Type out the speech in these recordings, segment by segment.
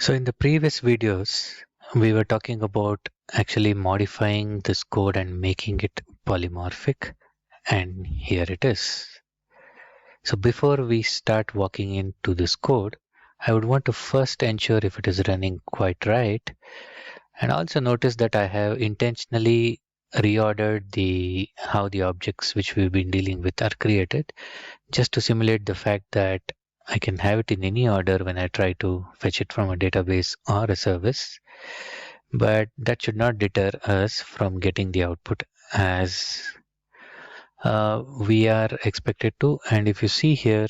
So in the previous videos, we were talking about actually modifying this code and making it polymorphic, and here it is. So before we start walking into this code, I would want to first ensure if it is running quite right, and also notice that I have intentionally reordered how the objects which we've been dealing with are created, just to simulate the fact that I can have it in any order when I try to fetch it from a database or a service, but that should not deter us from getting the output as we are expected to. And if you see here,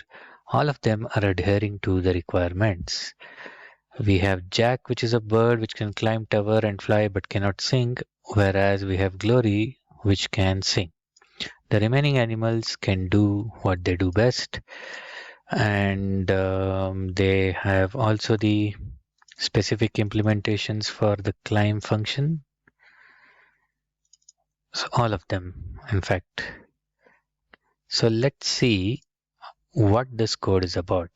all of them are adhering to the requirements. We have Jack, which is a bird which can climb tower and fly but cannot sing, whereas we have Glory, which can sing. The remaining animals can do what they do best, and they have also the specific implementations for the climb function. So all of them, in fact. So let's see what this code is about.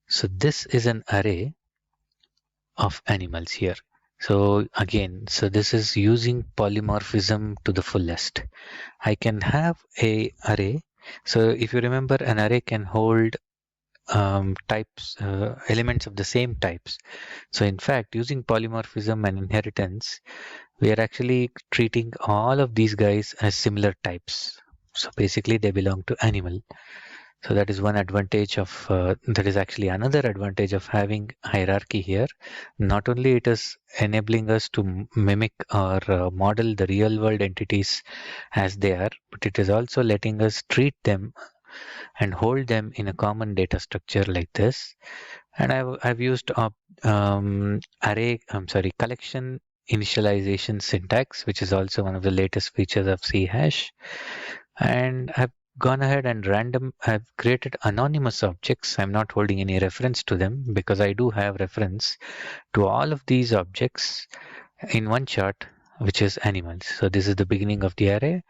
So this is an array of animals here. So again, so this is using polymorphism to the fullest. I can have a array. So if you remember, an array can hold types, elements of the same types. So in fact, using polymorphism and inheritance, we are actually treating all of these guys as similar types. So basically they belong to animal. So that is one advantage of, that is actually another advantage of having hierarchy here. Not only it is enabling us to mimic or model the real world entities as they are, but it is also letting us treat them and hold them in a common data structure like this. And I've used collection initialization syntax, which is also one of the latest features of C hash. And I've gone ahead and I've created anonymous objects. I'm not holding any reference to them because I do have reference to all of these objects in one chart, which is animals. So this is the beginning of the array.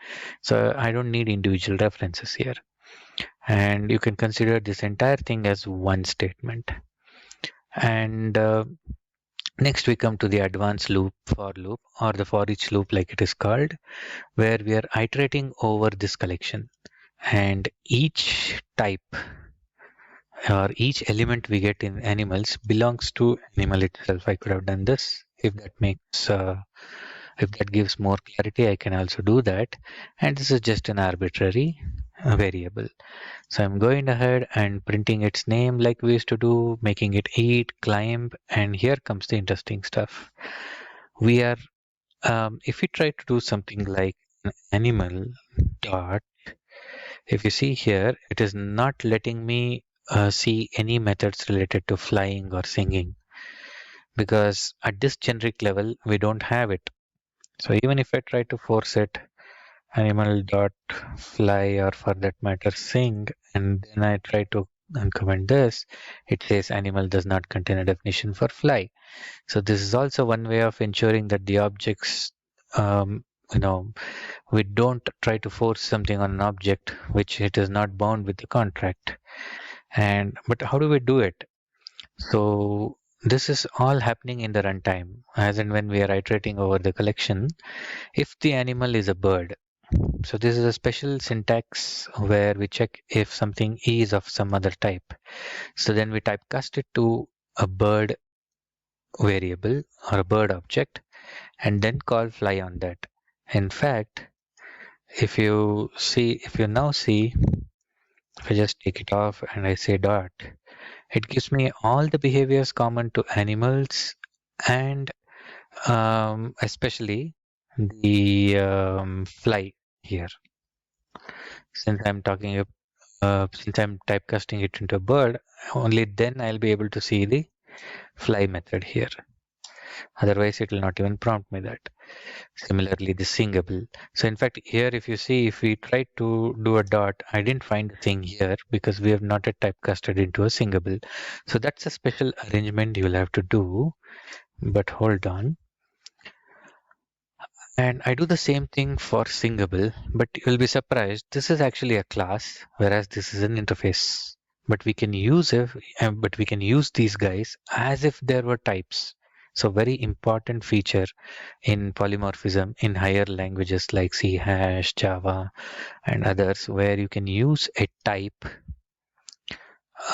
So I don't need individual references here. And you can consider this entire thing as one statement. And next we come to the advanced loop, for loop, or the for each loop like it is called, where we are iterating over this collection. And each type or each element we get in animals belongs to animal itself. I could have done this. If that gives more clarity, I can also do that. And this is just an arbitrary variable. So I'm going ahead and printing its name like we used to do, making it eat, climb, and here comes the interesting stuff. We are, if we try to do something like an animal dot, if you see here, it is not letting me see any methods related to flying or singing, because at this generic level, we don't have it. So even if I try to force it, animal dot fly, or for that matter sing, and then I try to uncomment this, it says animal does not contain a definition for fly. So this is also one way of ensuring that the objects, um, you know, we don't try to force something on an object which it is not bound with the contract. And but how do we do it? So this is all happening in the runtime, as and when we are iterating over the collection. If the animal is a bird, so this is a special syntax where we check if something is of some other type. So then we typecast it to a bird variable or a bird object and then call fly on that. In fact, if you now see, if I just take it off and I say dot, it gives me all the behaviors common to animals and especially the fly here. Since since I'm typecasting it into a bird, only then I'll be able to see the fly method here. Otherwise, it will not even prompt me that. Similarly, the singable. So in fact, here, if you see, if we try to do a dot, I didn't find the thing here because we have not yet typecasted into a singable. So that's a special arrangement you'll have to do. But hold on. And I do the same thing for singable, but you'll be surprised. This is actually a class, whereas this is an interface. but we can use these guys as if there were types. So very important feature in polymorphism in higher languages like C hash, Java, and others, where you can use a type,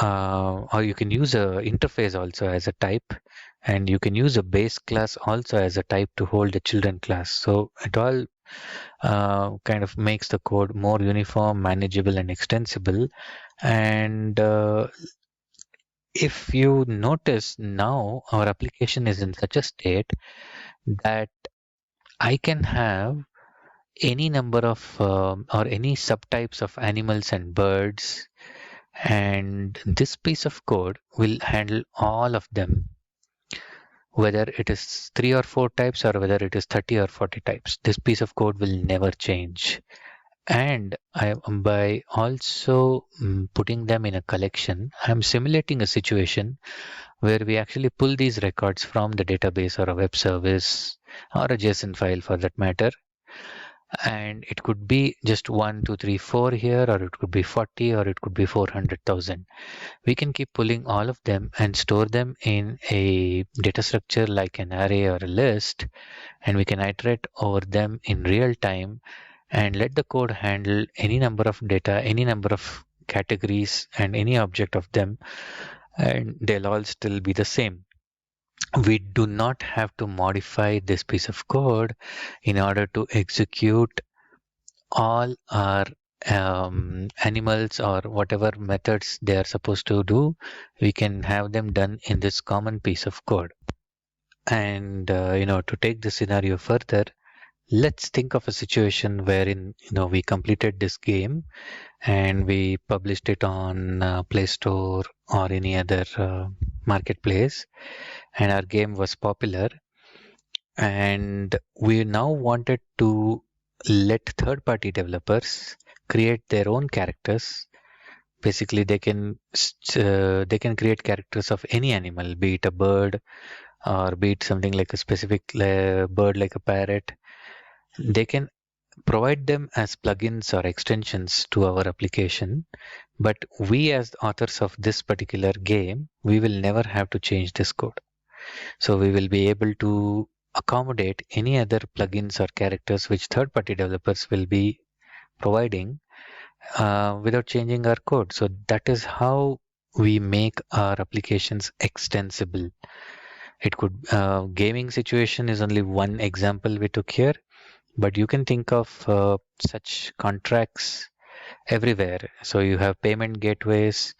or you can use a interface also as a type, and you can use a base class also as a type to hold a children class. So it all kind of makes the code more uniform, manageable, and extensible. And if you notice now, our application is in such a state that I can have any number of or any subtypes of animals and birds, and this piece of code will handle all of them, whether it is 3 or 4 types or whether it is 30 or 40 types. This piece of code will never change. And by also putting them in a collection, I'm simulating a situation where we actually pull these records from the database or a web service or a JSON file for that matter. And it could be just 1, 2, 3, 4 here, or it could be 40, or it could be 400,000. We can keep pulling all of them and store them in a data structure like an array or a list, and we can iterate over them in real time and let the code handle any number of data, any number of categories, and any object of them, and they'll all still be the same. We do not have to modify this piece of code in order to execute all our animals or whatever methods they are supposed to do. We can have them done in this common piece of code. And to take the scenario further, let's think of a situation wherein we completed this game and we published it on Play Store or any other marketplace, and our game was popular, and we now wanted to let third-party developers create their own characters. Basically, they can create characters of any animal, be it a bird or be it something like a specific bird like a parrot. They can provide them as plugins or extensions to our application, but we as the authors of this particular game, we will never have to change this code. So we will be able to accommodate any other plugins or characters which third-party developers will be providing without changing our code. So that is how we make our applications extensible. It could gaming situation is only one example we took here, but you can think of such contracts everywhere. So you have payment gateways,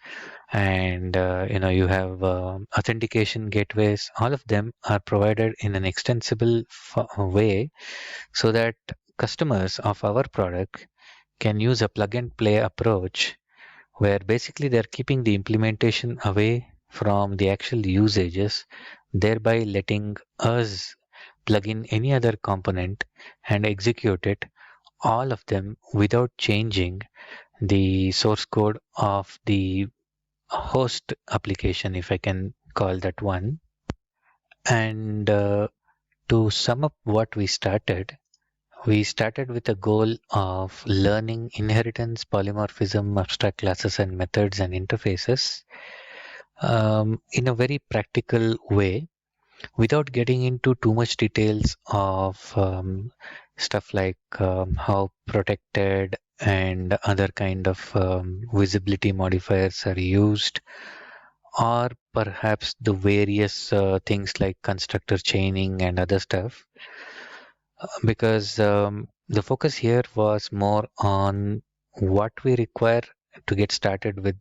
and you have authentication gateways. All of them are provided in an extensible way, so that customers of our product can use a plug and play approach, where basically they're keeping the implementation away from the actual usages, thereby letting us plug in any other component and execute it, all of them, without changing the source code of the host application, if I can call that one. And to sum up what we started with a goal of learning inheritance, polymorphism, abstract classes and methods and interfaces in a very practical way, without getting into too much details of stuff like how protected and other kind of visibility modifiers are used, or perhaps the various things like constructor chaining and other stuff, because the focus here was more on what we require to get started with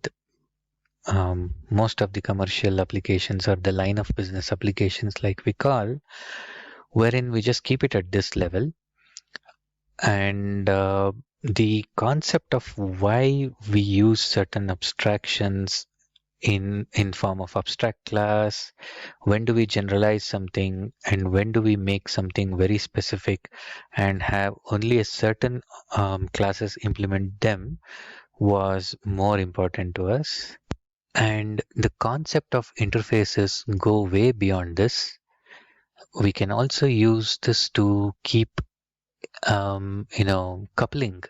most of the commercial applications, or the line of business applications like we call, wherein we just keep it at this level. And the concept of why we use certain abstractions in form of abstract class, when do we generalize something, and when do we make something very specific and have only a certain classes implement them, was more important to us. And the concept of interfaces go way beyond this. We can also use this to keep coupling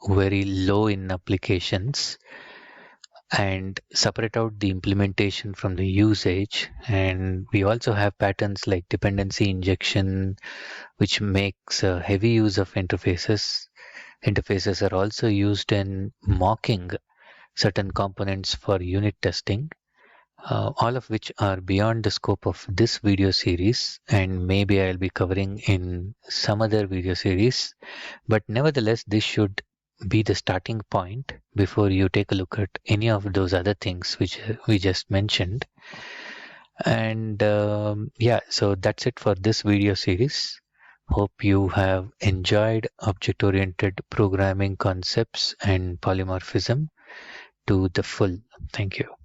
very low in applications, and separate out the implementation from the usage. And we also have patterns like dependency injection, which makes a heavy use of interfaces. Interfaces are also used in mocking certain components for unit testing, all of which are beyond the scope of this video series, and maybe I'll be covering in some other video series. But nevertheless, this should be the starting point before you take a look at any of those other things which we just mentioned. And yeah, so that's it for this video series. Hope you have enjoyed object-oriented programming concepts and polymorphism to the full. Thank you.